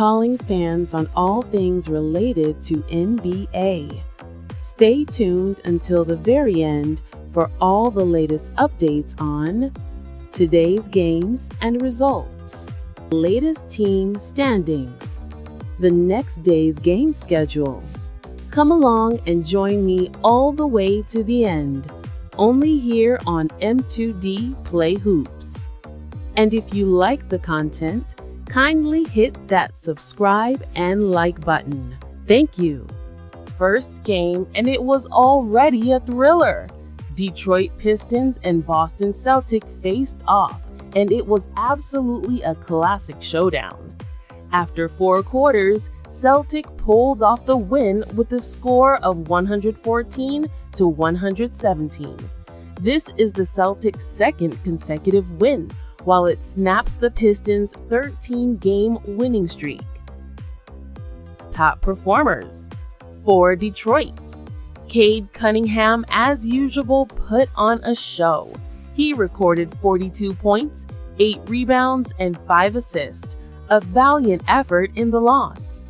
calling fans on all things related to NBA. Stay tuned until the very end for all the latest updates on today's games and results, latest team standings, the next day's game schedule. Come along and join me all the way to the end, only here on M2D Play Hoops. And if you like the content, kindly hit that subscribe and like button. Thank you. First game, and it was already a thriller. Detroit Pistons and Boston Celtics faced off, and it was absolutely a classic showdown. After 4 quarters, Celtic pulled off the win with a score of 114 to 117. This is the Celtics' second consecutive win, while it snaps the Pistons' 13-game winning streak. Top performers. For Detroit, Cade Cunningham, as usual, put on a show. He recorded 42 points, 8 rebounds, and 5 assists, a valiant effort in the loss.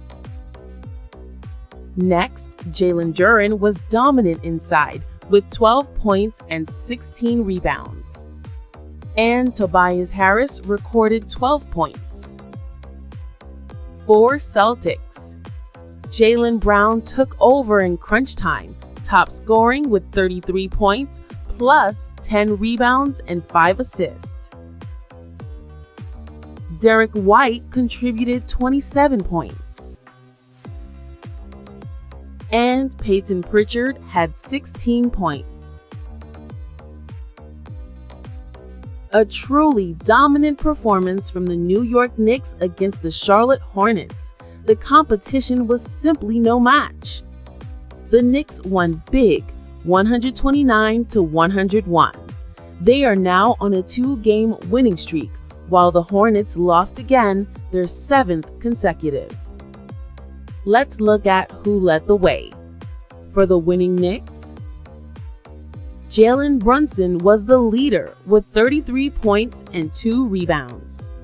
Next, Jalen Duren was dominant inside with 12 points and 16 rebounds. And Tobias Harris recorded 12 points. For Celtics, Jaylen Brown took over in crunch time, top scoring with 33 points, plus 10 rebounds and 5 assists. Derek White contributed 27 points. And Peyton Pritchard had 16 points. A truly dominant performance from the New York Knicks against the Charlotte Hornets. The competition was simply no match. The Knicks won big, 129 to 101. They are now on a 2-game winning streak, while the Hornets lost again, their 7th consecutive. Let's look at who led the way. For the winning Knicks, Jalen Brunson was the leader with 33 points and 2 rebounds.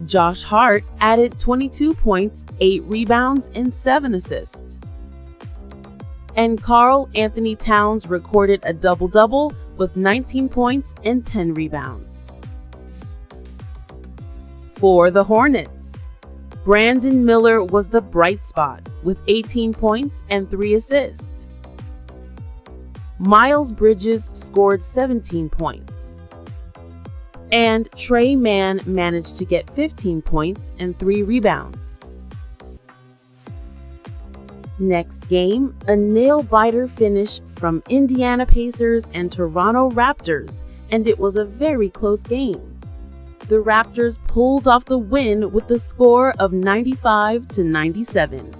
Josh Hart added 22 points, 8 rebounds, and 7 assists. And Karl Anthony Towns recorded a double-double with 19 points and 10 rebounds. For the Hornets, Brandon Miller was the bright spot with 18 points and 3 assists. Miles Bridges scored 17 points. And Trey Mann managed to get 15 points and 3 rebounds. Next game, a nail-biter finish from Indiana Pacers and Toronto Raptors, and it was a very close game. The Raptors pulled off the win with the score of 95 to 97.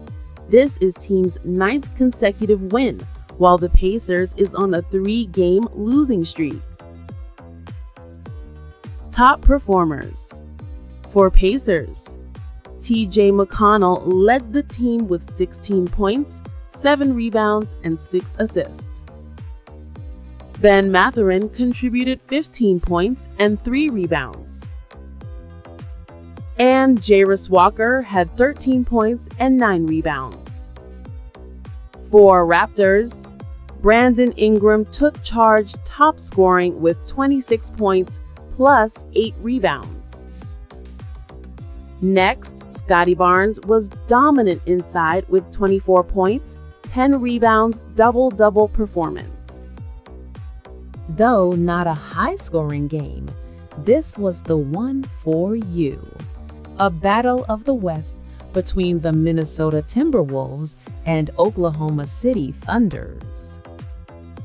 This is team's 9th consecutive win, while the Pacers is on a 3-game losing streak. Top performers. For Pacers, TJ McConnell led the team with 16 points, 7 rebounds, and 6 assists. Ben Mathurin contributed 15 points and 3 rebounds. And Jarius Walker had 13 points and 9 rebounds. For Raptors, Brandon Ingram took charge, top scoring with 26 points, plus 8 rebounds. Next, Scottie Barnes was dominant inside with 24 points, 10 rebounds, double-double performance. Though not a high-scoring game, this was the one for you. A battle of the West between the Minnesota Timberwolves and Oklahoma City Thunders.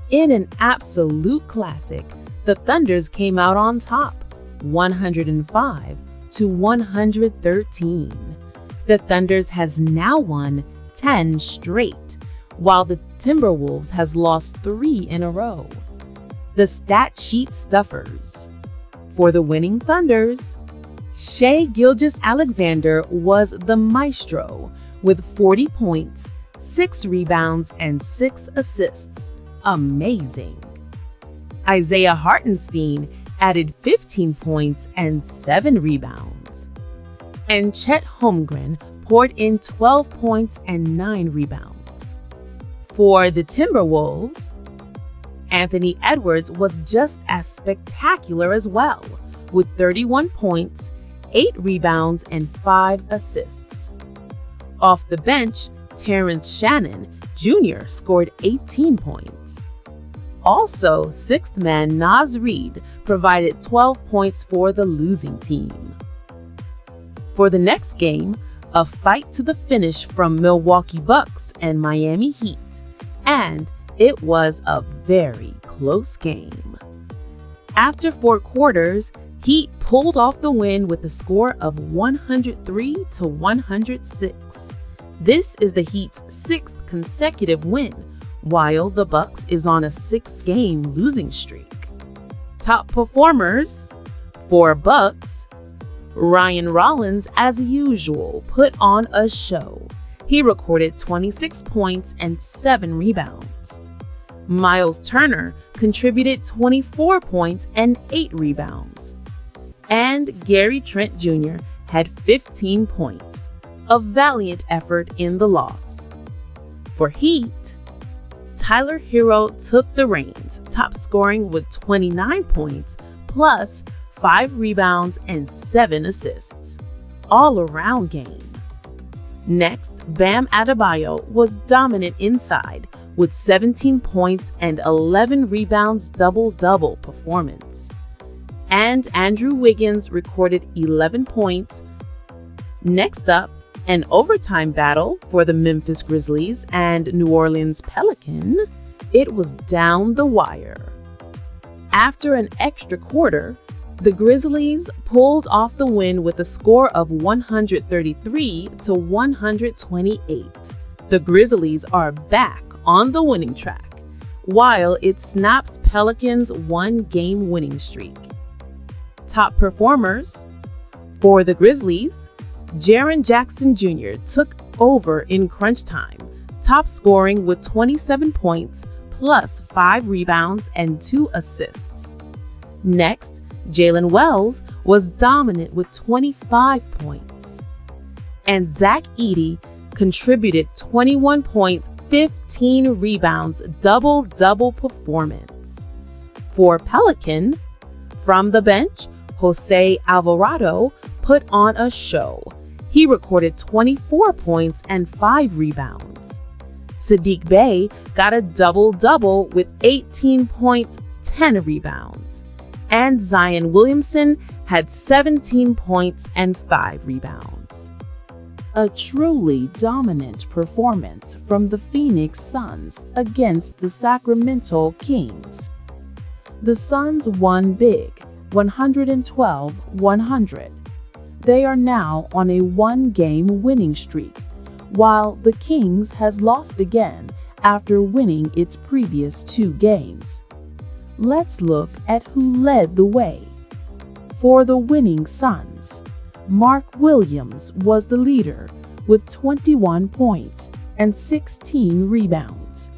In an absolute classic, the Thunders came out on top, 105 to 113. The Thunders has now won 10 straight, while the Timberwolves has lost 3 in a row. The stat sheet stuffers. For the winning Thunders, Shai Gilgeous-Alexander was the maestro with 40 points, 6 rebounds, and 6 assists. Amazing. Isaiah Hartenstein added 15 points and 7 rebounds. and Chet Holmgren poured in 12 points and 9 rebounds. For the Timberwolves, Anthony Edwards was just as spectacular as well, with 31 points, 8 rebounds, and 5 assists. Off the bench, Terrence Shannon Jr. scored 18 points. Also, sixth man Naz Reid provided 12 points for the losing team. For the next game, a fight to the finish from Milwaukee Bucks and Miami Heat, and it was a very close game. After 4 quarters, Heat pulled off the win with a score of 103-106. This is the Heat's 6th consecutive win, while the Bucks is on a 6-game losing streak. Top performers for Bucks, Ryan Rollins, as usual, put on a show. He recorded 26 points and 7 rebounds. Miles Turner contributed 24 points and 8 rebounds. And Gary Trent Jr. had 15 points, a valiant effort in the loss. For Heat, Tyler Hero took the reins, top scoring with 29 points plus 5 rebounds and 7 assists. All-around game. Next, Bam Adebayo was dominant inside with 17 points and 11 rebounds, double-double performance. And Andrew Wiggins recorded 11 points. Next up, an overtime battle for the Memphis Grizzlies and New Orleans Pelicans. It was down the wire. After an extra quarter, the Grizzlies pulled off the win with a score of 133-128. The Grizzlies are back on the winning track, while it snaps Pelicans' 1-game winning streak. Top performers for the Grizzlies, Jaren Jackson Jr. took over in crunch time, top scoring with 27 points plus 5 rebounds and 2 assists. Next, Jalen Wells was dominant with 25 points. And Zach Edey contributed 21 points, 15 rebounds, double-double performance. For Pelican, from the bench, Jose Alvarado put on a show. He recorded 24 points and 5 rebounds. Sadiq Bey got a double-double with 18 points, 10 rebounds. And Zion Williamson had 17 points and 5 rebounds. A truly dominant performance from the Phoenix Suns against the Sacramento Kings. The Suns won big, 112-100. They are now on a 1-game winning streak, while the Kings has lost again after winning its previous 2 games. Let's look at who led the way. For the winning Suns, Mark Williams was the leader with 21 points and 16 rebounds.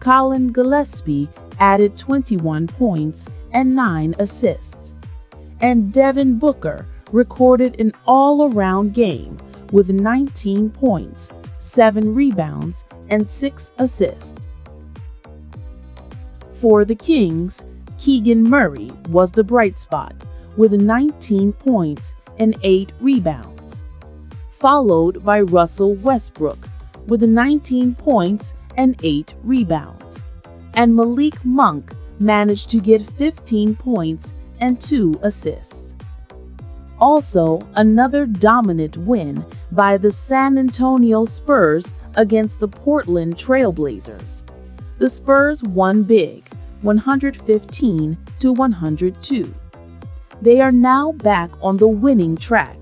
Colin Gillespie added 21 points and 9 assists. And Devin Booker recorded an all-around game with 19 points, 7 rebounds, and 6 assists. For the Kings, Keegan Murray was the bright spot with 19 points and 8 rebounds, followed by Russell Westbrook with 19 points and 8 rebounds, and Malik Monk managed to get 15 points and 2 assists. Also, another dominant win by the San Antonio Spurs against the Portland Trail Blazers. The Spurs won big, 115-102. They are now back on the winning track,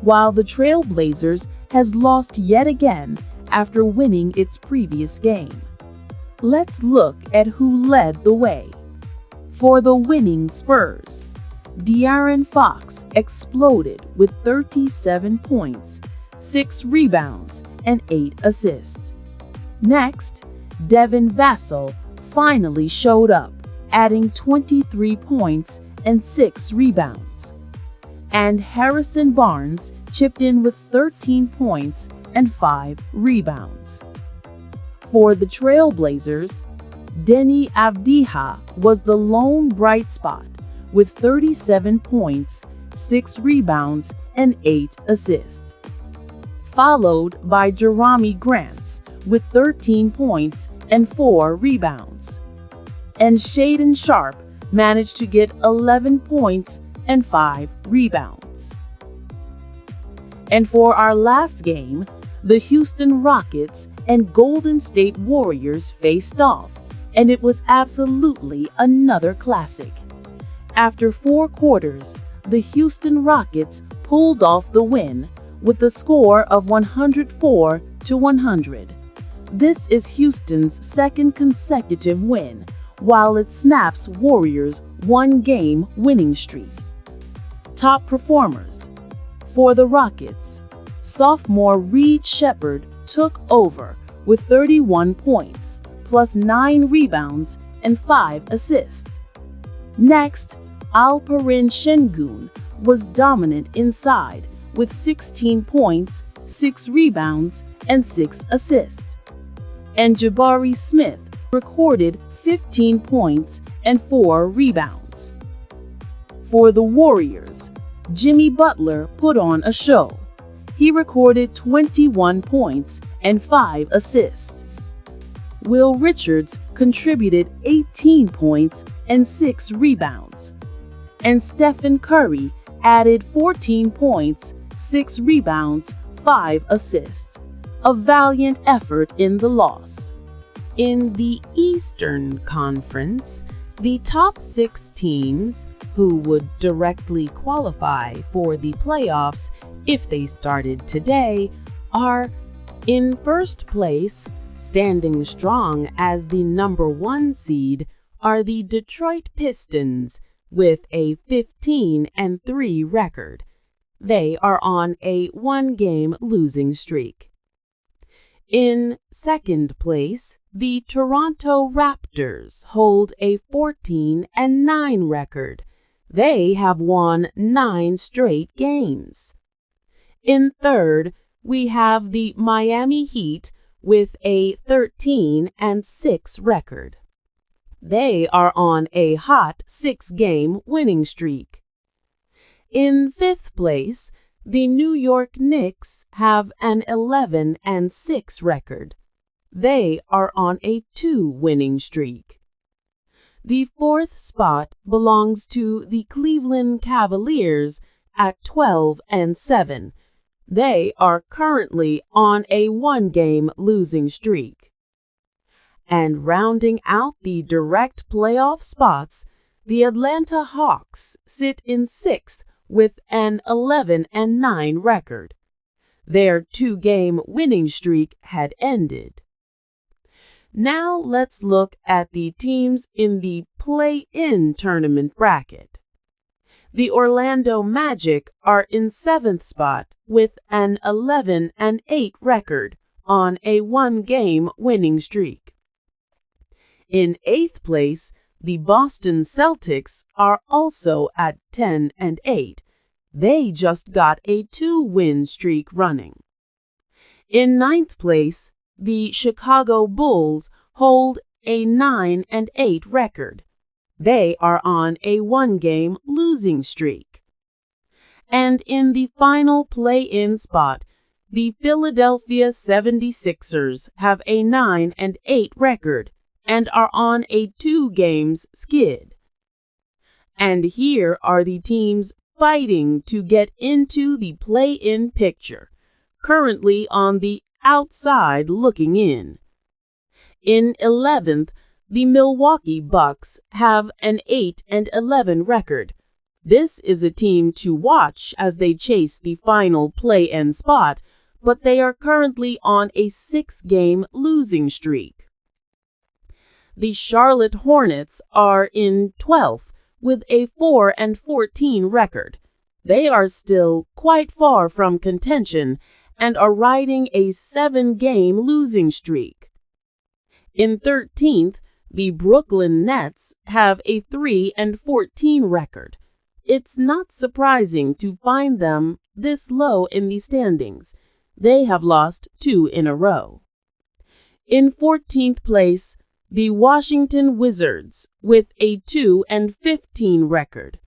while the Trail Blazers has lost yet again after winning its previous game. Let's look at who led the way. For the winning Spurs, De'Aaron Fox exploded with 37 points, 6 rebounds, and 8 assists. Next, Devin Vassell finally showed up, adding 23 points and 6 rebounds. and Harrison Barnes chipped in with 13 points and 5 rebounds. For the Trailblazers, Deni Avdija was the lone bright spot with 37 points, 6 rebounds, and 8 assists, followed by Jerami Grant with 13 points and 4 rebounds. And Shaedon Sharpe managed to get 11 points and 5 rebounds. And for our last game, the Houston Rockets and Golden State Warriors faced off, and it was absolutely another classic. After 4 quarters, the Houston Rockets pulled off the win with a score of 104-100. This is Houston's second consecutive win, while it snaps Warriors' 1-game winning streak. Top performers. For the Rockets, sophomore Reed Sheppard took over with 31 points, plus 9 rebounds and 5 assists. Next, Alperen Şengün was dominant inside with 16 points, 6 rebounds, and 6 assists. And Jabari Smith recorded 15 points and 4 rebounds. For the Warriors, Jimmy Butler put on a show. He recorded 21 points and 5 assists. Will Richards contributed 18 points and 6 rebounds. And Stephen Curry added 14 points, 6 rebounds, 5 assists. A valiant effort in the loss. In the Eastern Conference, the top 6 teams who would directly qualify for the playoffs if they started today are in first place, standing strong as the #1 seed, are the Detroit Pistons with a 15-3 record. They are on a 1-game losing streak. In second place, the Toronto Raptors hold a 14-9 record. They have won 9 straight games. In third, we have the Miami Heat with a 13-6 record. They are on a hot 6-game winning streak. In fifth place, the New York Knicks have an 11-6 record. They are on a 2-winning streak. The fourth spot belongs to the Cleveland Cavaliers at 12-7. They are currently on a 1-game losing streak. And rounding out the direct playoff spots, the Atlanta Hawks sit in 6th with an 11-9 record. Their 2-game winning streak had ended. Now let's look at the teams in the play-in tournament bracket. The Orlando Magic are in 7th spot with an 11-8 record on a 1-game winning streak. In 8th place, the Boston Celtics are also at 10-8. They just got a 2-win streak running. In 9th place, the Chicago Bulls hold a 9-8 record. They are on a 1-game losing streak. And in the final play-in spot, the Philadelphia 76ers have a 9-8 record and are on a 2-games skid. And here are the teams fighting to get into the play-in picture, currently on the outside looking in. In 11th, the Milwaukee Bucks have an 8-11 record. This is a team to watch as they chase the final play-in spot, but they are currently on a 6-game losing streak. The Charlotte Hornets are in 12th with a 4-14 record. They are still quite far from contention and are riding a 7-game losing streak. In 13th, the Brooklyn Nets have a 3-14 record. It's not surprising to find them this low in the standings. They have lost 2 in a row. In 14th place, the Washington Wizards with a 2-15 record.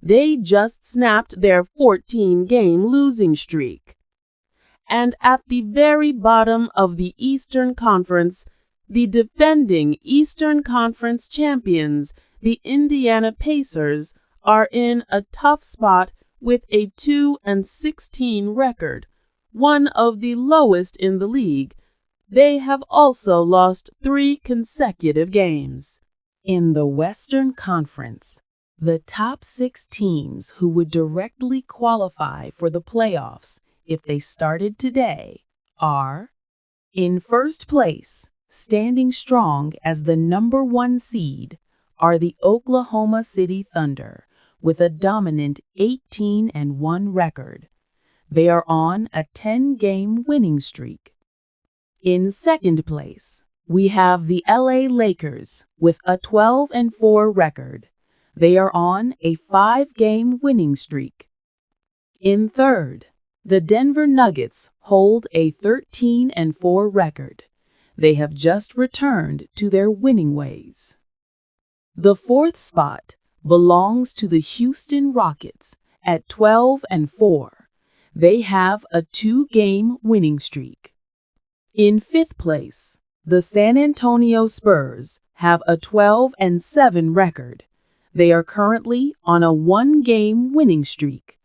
They just snapped their 14-game losing streak. And at the very bottom of the Eastern Conference, the defending Eastern Conference champions, the Indiana Pacers, are in a tough spot with a 2-16 record, one of the lowest in the league. They have also lost 3 consecutive games. In the Western Conference, the top 6 teams who would directly qualify for the playoffs if they started today are: in first place, standing strong as the number 1 seed, are the Oklahoma City Thunder with a dominant 18-1 record. They are on a 10-game winning streak. In second place, we have the LA Lakers with a 12-4 record. They are on a 5-game winning streak. In third, the Denver Nuggets hold a 13-4 record. They have just returned to their winning ways. The fourth spot belongs to the Houston Rockets at 12-4. They have a 2-game winning streak. In fifth place, the San Antonio Spurs have a 12-7 record. They are currently on a 1-game winning streak.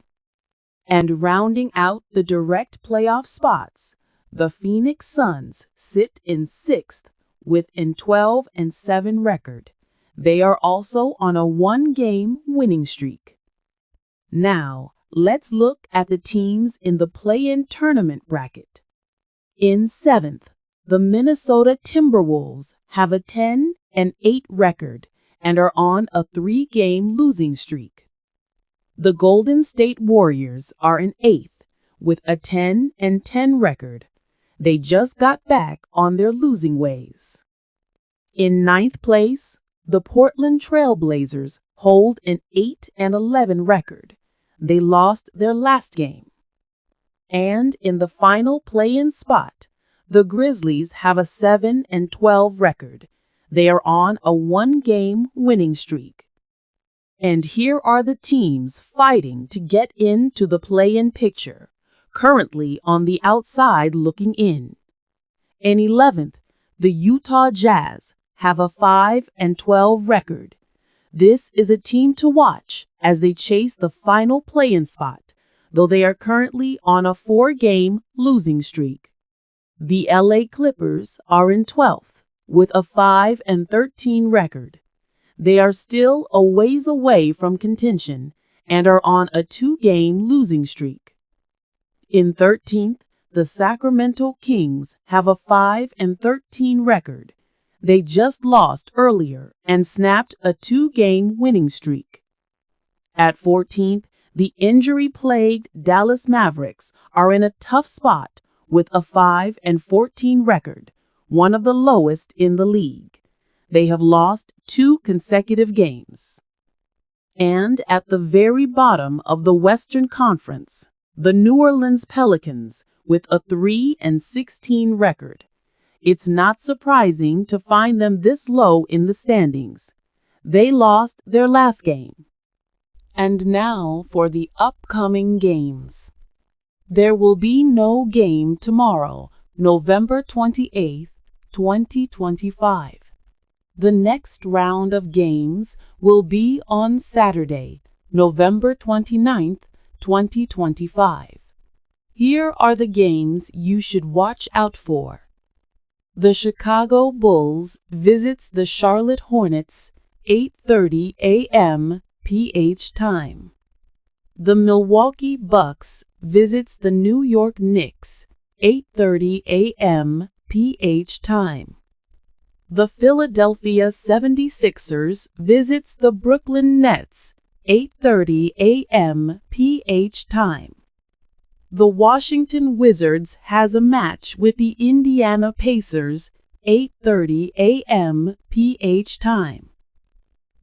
And rounding out the direct playoff spots, the Phoenix Suns sit in 6th with a 12-7 record. They are also on a 1-game winning streak. Now, let's look at the teams in the play-in tournament bracket. In 7th, the Minnesota Timberwolves have a 10-8 record and are on a 3-game losing streak. The Golden State Warriors are in 8th with a 10-10 record. They just got back on their losing ways. In 9th place, the Portland Trail Blazers hold an 8-11 record. They lost their last game. And in the final play-in spot, the Grizzlies have a 7-12 record. They are on a 1-game winning streak. And here are the teams fighting to get into the play-in picture, currently on the outside looking in. In 11th, the Utah Jazz have a 5-12 record. This is a team to watch as they chase the final play-in spot, though they are currently on a 4-game losing streak. The LA Clippers are in 12th with a 5-13 record. They are still a ways away from contention and are on a 2-game losing streak. In 13th, the Sacramento Kings have a 5-13 record. They just lost earlier and snapped a 2-game winning streak. At 14th, the injury-plagued Dallas Mavericks are in a tough spot with a 5-14 record, one of the lowest in the league. They have lost 2 consecutive games. And at the very bottom of the Western Conference, the New Orleans Pelicans with a 3-16 record. It's not surprising to find them this low in the standings. They lost their last game. And now for the upcoming games. There will be no game tomorrow, November 28, 2025. The next round of games will be on Saturday, November 29, 2025. Here are the games you should watch out for. The Chicago Bulls visits the Charlotte Hornets, 8:30 a.m. PH time. The Milwaukee Bucks visits the New York Knicks, 8:30 a.m. PH time. The Philadelphia 76ers visits the Brooklyn Nets, 8:30 a.m. PH time. The Washington Wizards has a match with the Indiana Pacers, 8:30 a.m. PH time.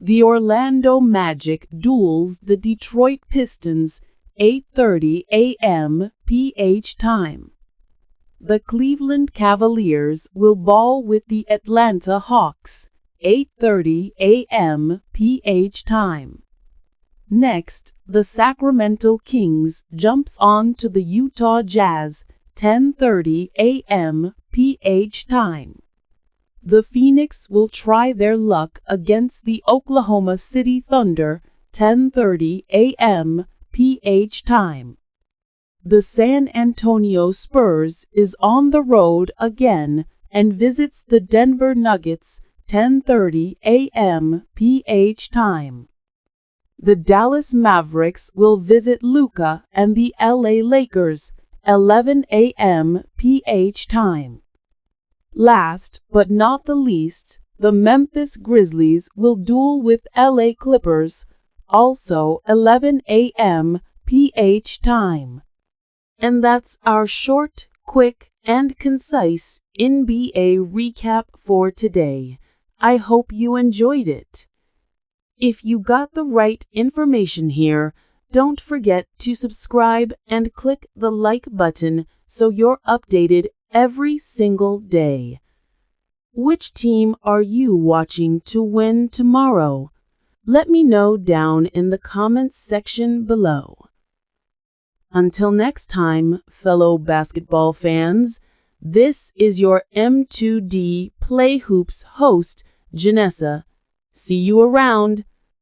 The Orlando Magic duels the Detroit Pistons, 8:30 a.m. PH time. The Cleveland Cavaliers will ball with the Atlanta Hawks, 8:30 a.m. PH time. Next, the Sacramento Kings jumps on to the Utah Jazz, 10:30 a.m. PH time. The Phoenix will try their luck against the Oklahoma City Thunder, 10:30 a.m. PH time. The San Antonio Spurs is on the road again and visits the Denver Nuggets, 10:30 a.m. PH time. The Dallas Mavericks will visit Luka and the LA Lakers, 11 a.m. PH time. Last but not the least, the Memphis Grizzlies will duel with LA Clippers, also 11 a.m. PH time. And that's our short, quick, and concise NBA recap for today. I hope you enjoyed it. If you got the right information here, don't forget to subscribe and click the like button so you're updated every single day. Which team are you watching to win tomorrow? Let me know down in the comments section below. Until next time, fellow basketball fans, this is your M2D Play Hoops host, Janessa. See you around.